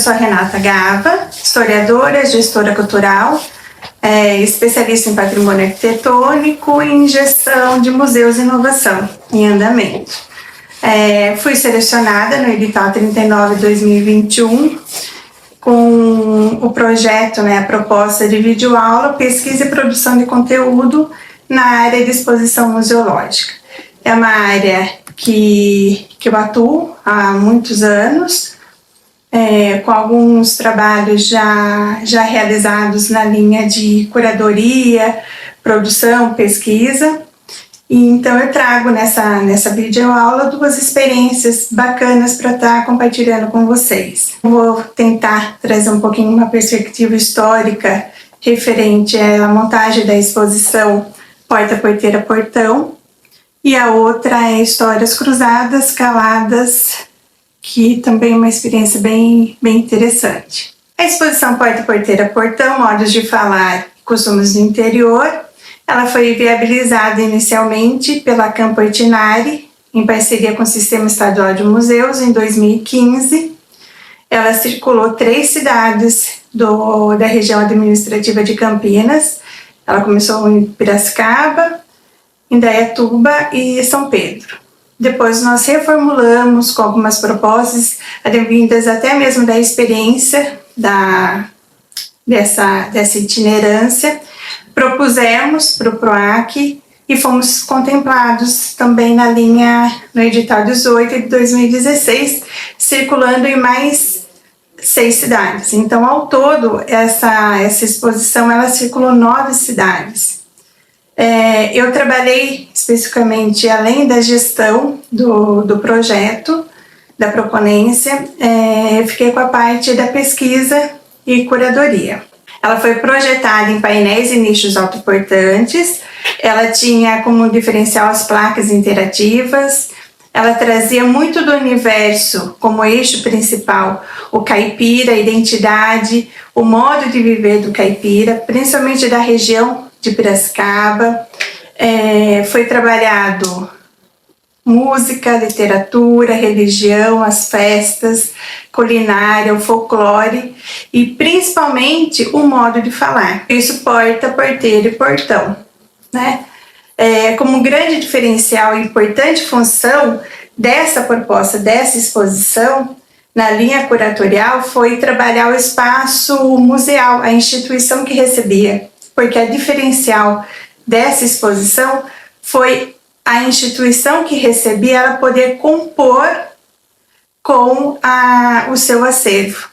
sou a Renata Gava, historiadora, gestora cultural, especialista em patrimônio arquitetônico e em gestão de museus e inovação em andamento. Fui selecionada no edital 39/2021 com o projeto, a proposta de videoaula, pesquisa e produção de conteúdo na área de exposição museológica. É uma área que eu atuo há muitos anos, com alguns trabalhos já realizados na linha de curadoria, produção, pesquisa. E então eu trago nessa videoaula 2 experiências bacanas para estar compartilhando com vocês. Vou tentar trazer um pouquinho uma perspectiva histórica referente à montagem da exposição Porta, Porteira, Portão, e a outra é Histórias Cruzadas, Caladas, que também é uma experiência bem interessante. A exposição Porta, Porteira, Portão, Modos de Falar e Costumes do Interior, ela foi viabilizada inicialmente pela Campo Ortinari, em parceria com o Sistema Estadual de Museus, em 2015. Ela circulou 3 cidades da região administrativa de Campinas. Ela começou em Piracicaba, Indaiatuba e São Pedro. Depois nós reformulamos com algumas propostas, advindas até mesmo da experiência dessa itinerância. Propusemos para o PROAC e fomos contemplados também no edital 18 de 2016, circulando em mais 6 cidades. Então, ao todo, essa exposição ela circulou 9 cidades. Eu trabalhei especificamente, além da gestão do projeto, da proponência, fiquei com a parte da pesquisa e curadoria. Ela foi projetada em painéis e nichos autoportantes, ela tinha como diferencial as placas interativas, ela trazia muito do universo como eixo principal, o caipira, a identidade, o modo de viver do caipira, principalmente da região de Piracicaba. Foi trabalhado música, literatura, religião, as festas, culinária, o folclore e principalmente o modo de falar. Isso porta, porteiro e portão, né? Como grande diferencial e importante função dessa proposta, dessa exposição, na linha curatorial, foi trabalhar o espaço museal, a instituição que recebia, porque a diferencial dessa exposição foi a instituição que recebia ela poder compor com o seu acervo.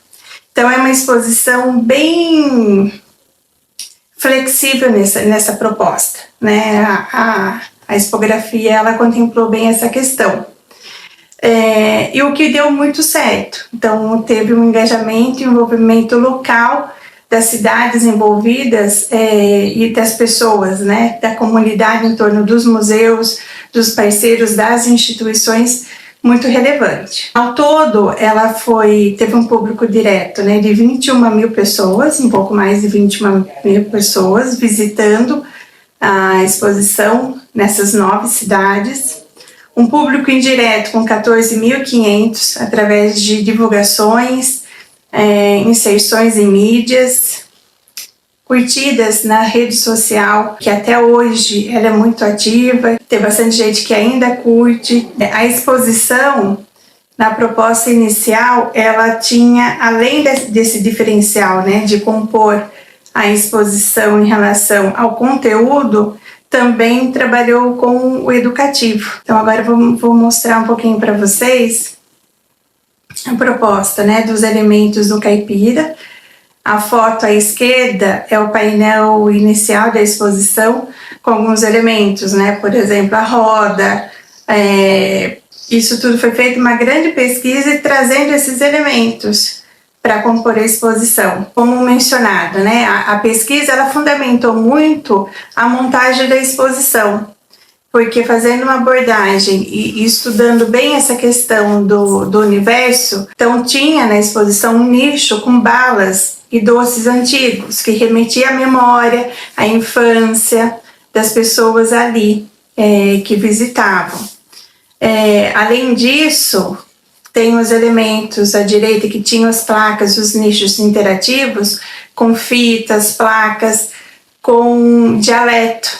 Então, é uma exposição bem flexível nessa proposta, né? A expografia ela contemplou bem essa questão. E o que deu muito certo. Então, teve um engajamento e um envolvimento local das cidades envolvidas e das pessoas, né, da comunidade em torno dos museus, dos parceiros, das instituições, muito relevante. Ao todo, ela teve um público direto, né, de 21 mil pessoas, um pouco mais de 21 mil pessoas visitando a exposição nessas 9 cidades. Um público indireto com 14.500 através de divulgações, inserções em mídias, curtidas na rede social, que até hoje ela é muito ativa, tem bastante gente que ainda curte. A exposição, na proposta inicial, ela tinha, além desse diferencial, né, de compor a exposição em relação ao conteúdo, também trabalhou com o educativo. Então agora eu vou mostrar um pouquinho para vocês a proposta, né, dos elementos do caipira. A foto à esquerda é o painel inicial da exposição com alguns elementos, né, por exemplo, a roda. Isso tudo foi feito uma grande pesquisa e trazendo esses elementos para compor a exposição. Como mencionado, né, a pesquisa ela fundamentou muito a montagem da exposição, porque fazendo uma abordagem e estudando bem essa questão do universo, então tinha na exposição um nicho com balas e doces antigos, que remetia à memória, à infância das pessoas ali que visitavam. Além disso, tem os elementos à direita que tinham as placas, os nichos interativos, com fitas, placas, com dialeto.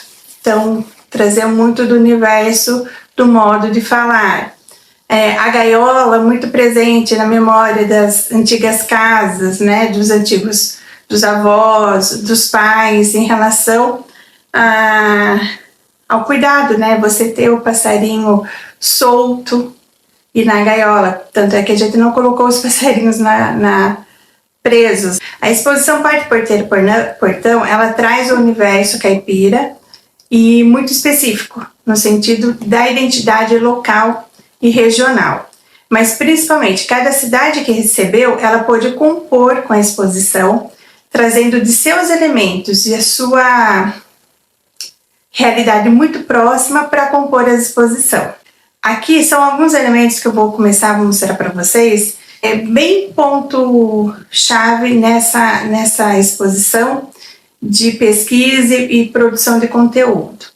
Então, trazer muito do universo do modo de falar. A gaiola muito presente na memória das antigas casas, né, dos avós, dos pais, em relação ao cuidado, né, você ter o passarinho solto e na gaiola, tanto é que a gente não colocou os passarinhos presos. A exposição Porta, Porteiro, Portão, ela traz o universo caipira e muito específico, no sentido da identidade local e regional. Mas, principalmente, cada cidade que recebeu, ela pôde compor com a exposição, trazendo de seus elementos e a sua realidade muito próxima para compor a exposição. Aqui são alguns elementos que eu vou começar a mostrar para vocês. É bem ponto-chave nessa exposição de pesquisa e produção de conteúdo.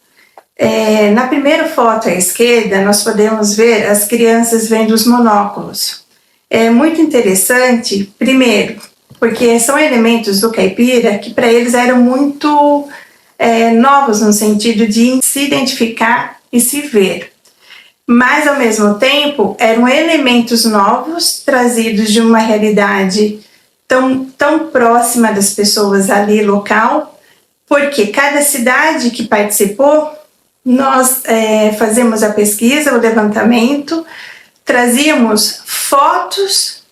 Na primeira foto à esquerda, nós podemos ver as crianças vendo os monóculos. É muito interessante, primeiro, porque são elementos do caipira que para eles eram muito novos no sentido de se identificar e se ver. Mas, ao mesmo tempo, eram elementos novos, trazidos de uma realidade tão próxima das pessoas ali, local, porque cada cidade que participou, nós fazemos a pesquisa, o levantamento, trazíamos fotos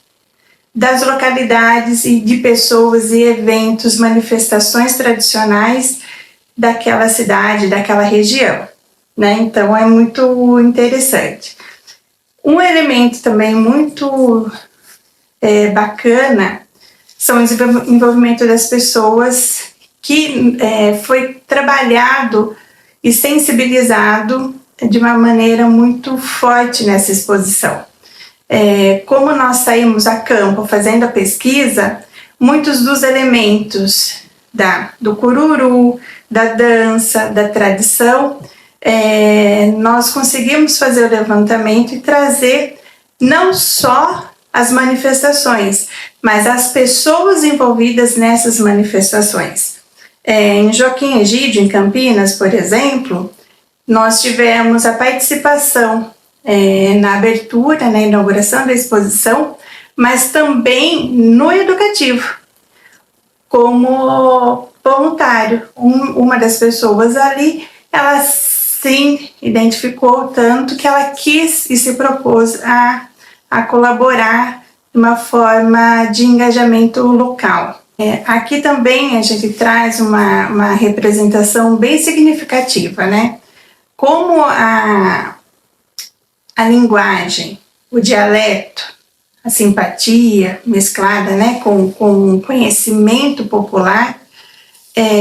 das localidades e de pessoas e eventos, manifestações tradicionais daquela cidade, daquela região. Né? Então, é muito interessante. Um elemento também muito bacana são o envolvimento das pessoas que foi trabalhado e sensibilizado de uma maneira muito forte nessa exposição. Como nós saímos a campo fazendo a pesquisa, muitos dos elementos do cururu, da dança, da tradição, nós conseguimos fazer o levantamento e trazer não só as manifestações, mas as pessoas envolvidas nessas manifestações. Em Joaquim Egídio, em Campinas, por exemplo, nós tivemos a participação na abertura, na inauguração da exposição, mas também no educativo, como voluntário. Uma das pessoas ali, ela se identificou tanto que ela quis e se propôs a colaborar de uma forma de engajamento local. Aqui também a gente traz uma representação bem significativa, né? Como a linguagem, o dialeto, a simpatia mesclada, né, com conhecimento popular,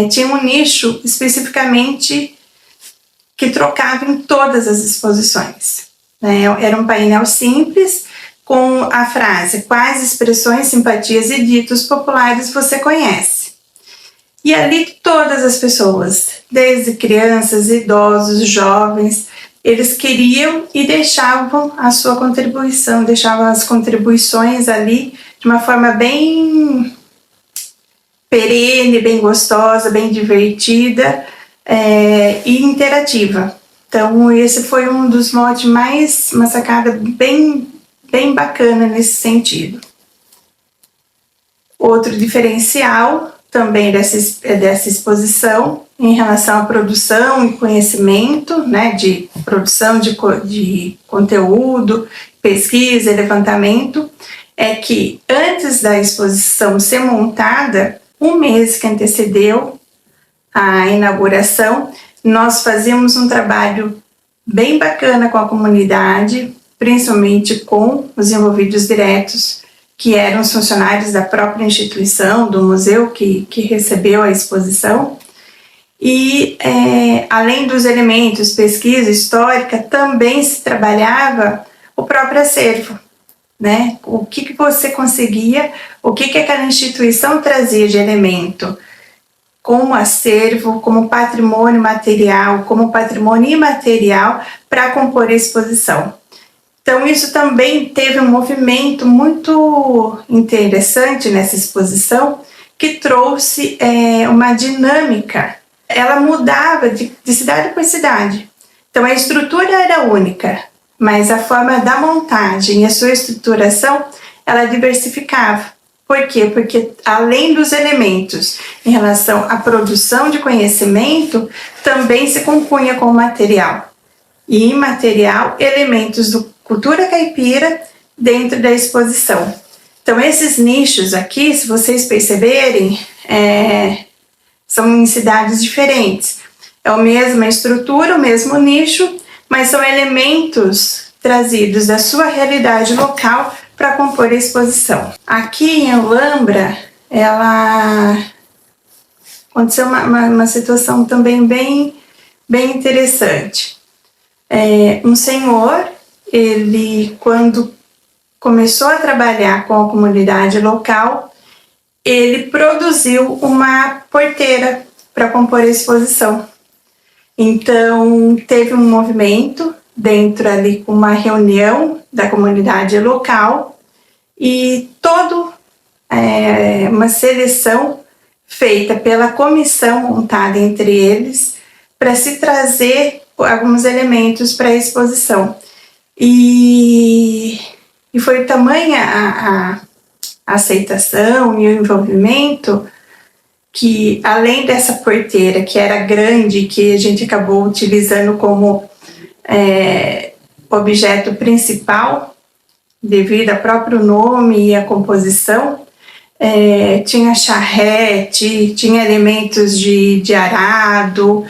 tinha um nicho especificamente que trocava em todas as exposições. Né? Era um painel simples com a frase: quais expressões, simpatias e ditos populares você conhece? E ali todas as pessoas, desde crianças, idosos, jovens, eles queriam e deixavam a sua contribuição, deixavam as contribuições ali de uma forma bem perene, bem gostosa, bem divertida e interativa. Então, esse foi um dos motes mais, uma sacada bem bacana nesse sentido. Outro diferencial também dessa exposição em relação à produção e conhecimento, né, de produção de conteúdo, pesquisa e levantamento, é que antes da exposição ser montada, um mês que antecedeu a inauguração, nós fazíamos um trabalho bem bacana com a comunidade, principalmente com os envolvidos diretos, que eram os funcionários da própria instituição, do museu que recebeu a exposição. E, além dos elementos, pesquisa histórica, também se trabalhava o próprio acervo, né? O que você conseguia, o que aquela instituição trazia de elemento, como acervo, como patrimônio material, como patrimônio imaterial para compor a exposição. Então, isso também teve um movimento muito interessante nessa exposição, que trouxe uma dinâmica. Ela mudava de cidade por cidade. Então, a estrutura era única, mas a forma da montagem e a sua estruturação, ela diversificava. Por quê? Porque além dos elementos em relação à produção de conhecimento, também se compunha com o material. E imaterial, elementos do cultura caipira dentro da exposição. Então, esses nichos aqui, se vocês perceberem, são em cidades diferentes. É a mesma estrutura, o mesmo nicho, mas são elementos trazidos da sua realidade local para compor a exposição. Aqui em Olambra, aconteceu uma situação também bem interessante. Um senhor, ele, quando começou a trabalhar com a comunidade local, ele produziu uma porteira para compor a exposição. Então, teve um movimento dentro ali, com uma reunião da comunidade local e toda uma seleção feita pela comissão montada entre eles para se trazer alguns elementos para a exposição. E foi tamanha a aceitação e o envolvimento que, além dessa porteira, que era grande, que a gente acabou utilizando como objeto principal, devido ao próprio nome e à composição, tinha charrete, tinha elementos de arado,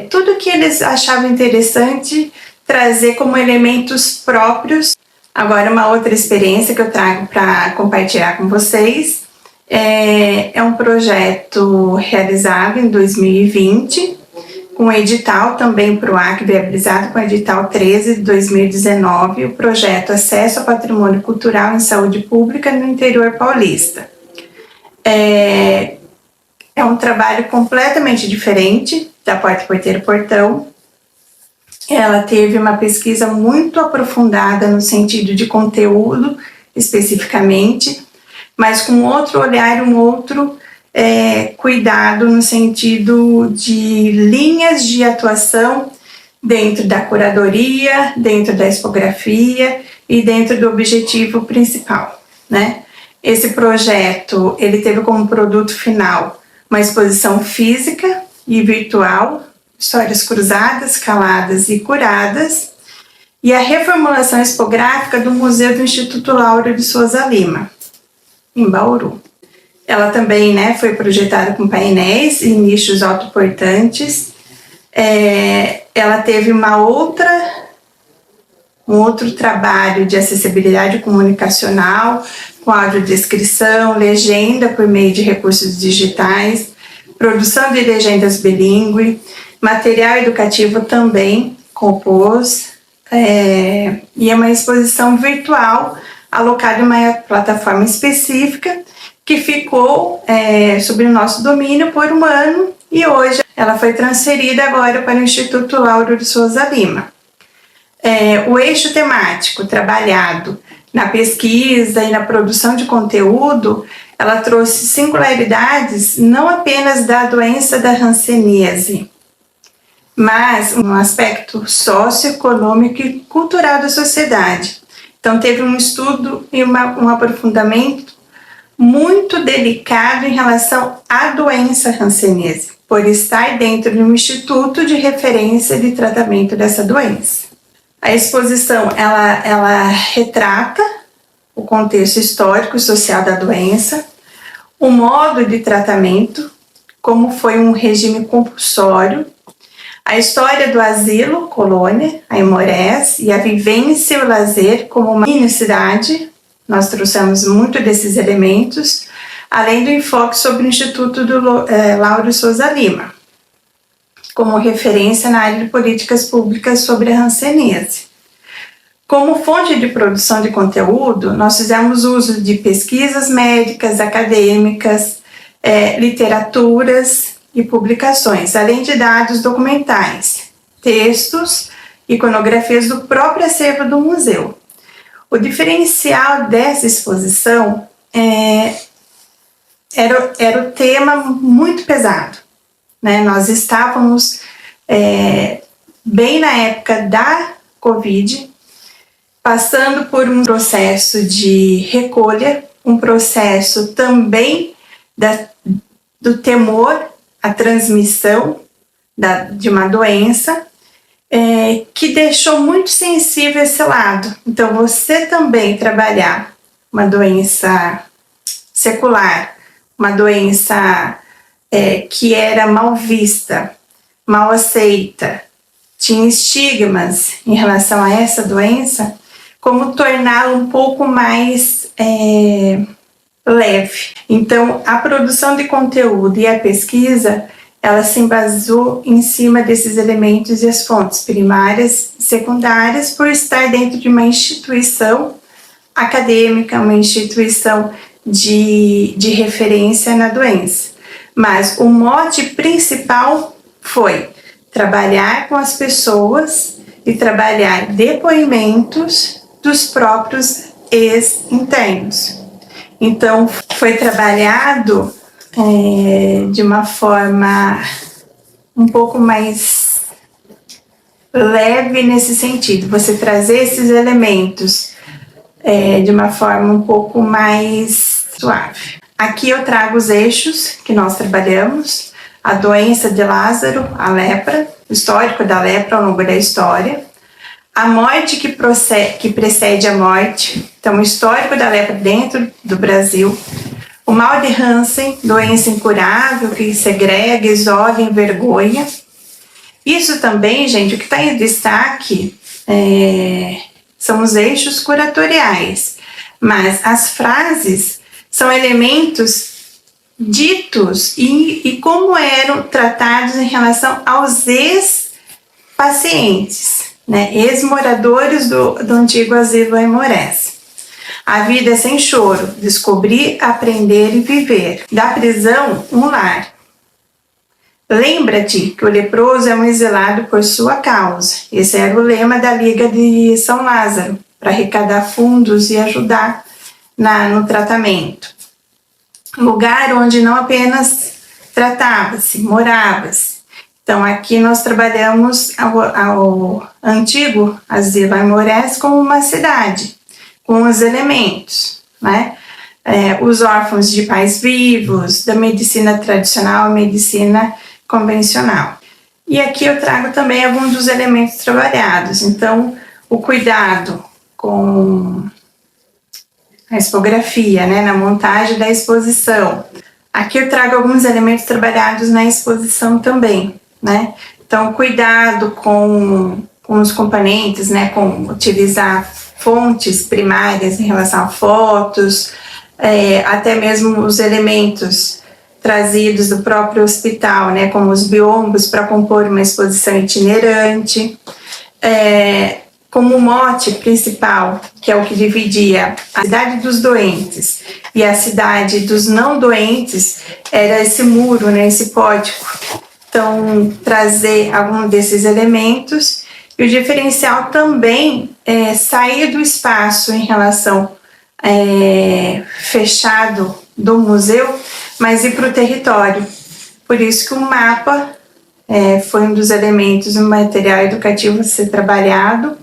tudo que eles achavam interessante trazer como elementos próprios. Agora, uma outra experiência que eu trago para compartilhar com vocês é um projeto realizado em 2020, com edital também para o PROAC, viabilizado com o edital 13 de 2019, o projeto Acesso ao Patrimônio Cultural em Saúde Pública no Interior Paulista. É um trabalho completamente diferente da Porta Porteiro Portão. Ela teve uma pesquisa muito aprofundada no sentido de conteúdo, especificamente, mas com outro olhar, um outro cuidado no sentido de linhas de atuação dentro da curadoria, dentro da expografia e dentro do objetivo principal, né? Esse projeto, ele teve como produto final uma exposição física e virtual, histórias cruzadas, caladas e curadas, e a reformulação expográfica do Museu do Instituto Lauro de Souza Lima, em Bauru. Ela também, foi projetada com painéis e nichos autoportantes. Ela teve um outro trabalho de acessibilidade comunicacional, com audiodescrição, legenda por meio de recursos digitais, produção de legendas bilíngue, material educativo também compôs, e é uma exposição virtual alocada em uma plataforma específica que ficou sob o nosso domínio por um ano, e hoje ela foi transferida agora para o Instituto Lauro de Souza Lima. O eixo temático trabalhado na pesquisa e na produção de conteúdo, ela trouxe singularidades não apenas da doença da hanseníase, mas um aspecto socioeconômico e cultural da sociedade. Então, teve um estudo e um aprofundamento muito delicado em relação à doença hanseníase, por estar dentro de um instituto de referência de tratamento dessa doença. A exposição, ela retrata o contexto histórico e social da doença, o modo de tratamento, como foi um regime compulsório, a história do asilo, colônia, a Aimorés, e a vivência e o lazer como uma mini-cidade. Nós trouxemos muito desses elementos, além do enfoque sobre o Instituto do Lauro Souza Lima, como referência na área de políticas públicas sobre a hanseníase. Como fonte de produção de conteúdo, nós fizemos uso de pesquisas médicas, acadêmicas, literaturas e publicações, além de dados documentais, textos iconografias do próprio acervo do museu. O diferencial dessa exposição era o tema muito pesado, né? Nós estávamos bem na época da Covid, passando por um processo de recolha, um processo também do temor à transmissão de uma doença, que deixou muito sensível esse lado. Então, você também trabalhar uma doença secular, uma doença que era mal vista, mal aceita, tinha estigmas em relação a essa doença, como torná-la um pouco mais leve. Então, a produção de conteúdo e a pesquisa, ela se embasou em cima desses elementos e as fontes primárias e secundárias, por estar dentro de uma instituição acadêmica, uma instituição de referência na doença. Mas o mote principal foi trabalhar com as pessoas e trabalhar depoimentos dos próprios ex-internos. Então, foi trabalhado de uma forma um pouco mais leve nesse sentido, você trazer esses elementos de uma forma um pouco mais suave. Aqui eu trago os eixos que nós trabalhamos: a doença de Lázaro, a lepra, o histórico da lepra ao longo da história, a morte que precede a morte, então o histórico da lepra dentro do Brasil, o mal de Hansen, doença incurável que segrega, isola e envergonha. Isso também, gente, o que está em destaque são os eixos curatoriais, mas as frases são elementos ditos e como eram tratados em relação aos ex-pacientes, né, ex-moradores do antigo asilo Aimorés. A vida é sem choro, descobrir, aprender e viver. Da prisão, um lar. Lembra-te que o leproso é um exilado por sua causa. Esse era o lema da Liga de São Lázaro, para arrecadar fundos e ajudar no tratamento. Lugar onde não apenas tratava-se, morava-se. Então, aqui nós trabalhamos ao antigo asilo Aimorés como uma cidade, com os elementos, né? Os órfãos de pais vivos, da medicina tradicional, medicina convencional. E aqui eu trago também alguns dos elementos trabalhados. Então, o cuidado com a expografia, né, na montagem da exposição. Aqui eu trago alguns elementos trabalhados na exposição também, né? Então, cuidado com os componentes, né, com utilizar fontes primárias em relação a fotos, até mesmo os elementos trazidos do próprio hospital, né, como os biombos para compor uma exposição itinerante, como mote principal, que é o que dividia a cidade dos doentes e a cidade dos não doentes, era esse muro, né, esse pórtico. Então, trazer algum desses elementos. E o diferencial também é sair do espaço em relação fechado do museu, mas ir para o território. Por isso que o mapa foi um dos elementos do material educativo a ser trabalhado,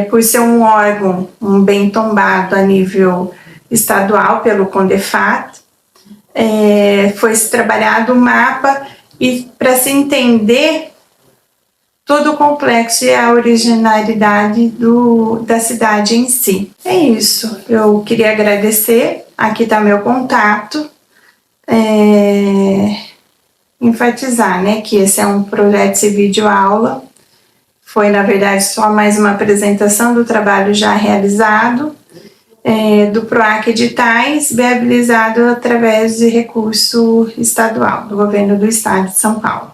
por ser um órgão, um bem tombado a nível estadual pelo CONDEFAT, foi trabalhado o mapa e para se entender todo o complexo e a originalidade da cidade em si. É isso, eu queria agradecer, aqui está meu contato, enfatizar, né, que esse é um projeto de vídeo-aula, foi na verdade só mais uma apresentação do trabalho já realizado, do PROAC Editais, viabilizado através de recurso estadual, do governo do estado de São Paulo.